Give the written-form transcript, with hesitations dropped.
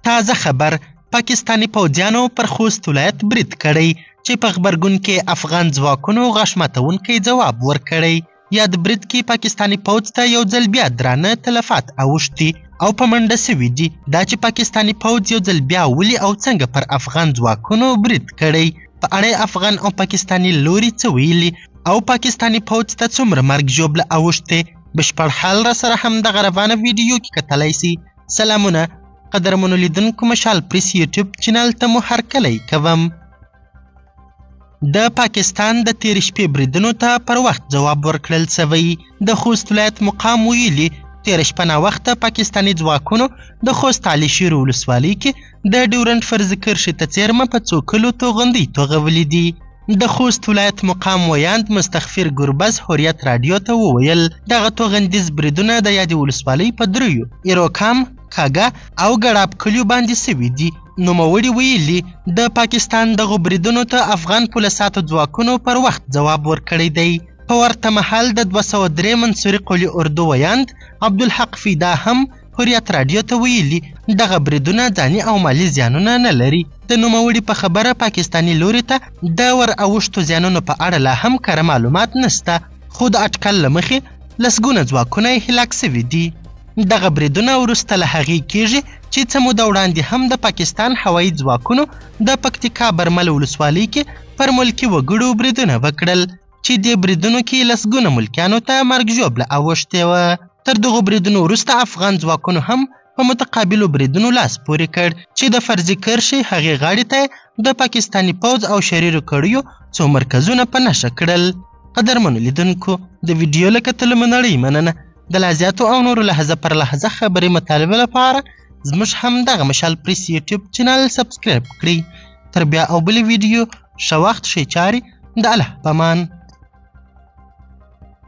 تازه خبر پاکستانی پوځیانو پر خوست ولایت برید کړی چې په غبرګون کې افغان ځواکونو غاښ ماتونکی ځواب ورکړی. یاد برید کې پاکستانی پوځ ته یو ځل بیا درانه تلفات اوښتي او په منډه سوي دي. دا چې پاکستانی پوځ یو ځل بیا ولې او څنګه پر افغان ځواکونو برید کړی، په اړه افغان او پاکستانی لوري څه ویلي او پاکستانی پوځ ته څومره مرګ ژوبله اوښتې، بشپړ حال را سره هم دغه روانه ویډیو کې کتلی سي. سلامونه قدرمنو لیدونکو، مشال پریس یوټیوب چینل ته مو هرکلی کوم. د پاکستان د تېرې شپې بریدونو ته پر وخت ځواب ورکړل سوی. د خوست ولایت مقام ویلي تېره شپه ناوخته پاکستاني ځواکونو د خوست علي شیر ولسوالۍ کې د ډیورنډ فرضي کرښې ته څیرمه په څو کلو توغندۍ توغولي دي. د خوست ولایت مقام ویاند مستغفر ګربز هوریت راډیو ته وویل دغه توغندیز بریدونه د یادې ولسوالۍ په دریو ایروکام، کاګه او ګړاب کلیو باندې سوي دي. نوموړي ویلي د پاکستان دغو بریدونو ته افغان پولیساتو ځواکونو پر وخت ځواب ورکړی دی. په ورته مهال د 203 منصوري قولي اردو ویاند عبدالحق فیدا هم هوریت راډیو ته ویلي دغه بریدونه ځاني او مالي زیانونه نه لري. د نوموړي په خبره پاکستاني لوري ته د ور اوښتو زیانونو په اړه لا هم کره معلومات نشته، خو د اټکل له مخې لسګونه ځواکونه یې هلاک سوي دي. دغه بریدونه وروسته له هغې کیږي چې څه موده وړاندې هم د پاکستان هوایي ځواکونو د پکتیکا برمل ولسوالۍ کې پر ملکي وګړو بریدونه وکړل چې دې بریدونو کې لسګونه ملکیانو ته مرګ ژوبله اوښتې وه. تر دغو بریدونو وروسته افغان ځواکونو هم په متقابلو بریدونو لاس پورې کړ چې د فرضي کرښې هغې غاړې ته د پاکستاني پوځ او شریرو کړیو څو مرکزونه په نښه کړل. قدرمنو لیدونکو، د ویډیو له کتلو مو نړۍ مننه. د لا زیاتو او نورو لحظه پر لحظه خبرې مطالبه لپاره زموږ همدغه مشال پریس یوټیوب چینل سبسکرایب کړئ. تر بیا او بلې ویډیو ښه وخت ښې چارې، د الله په امان.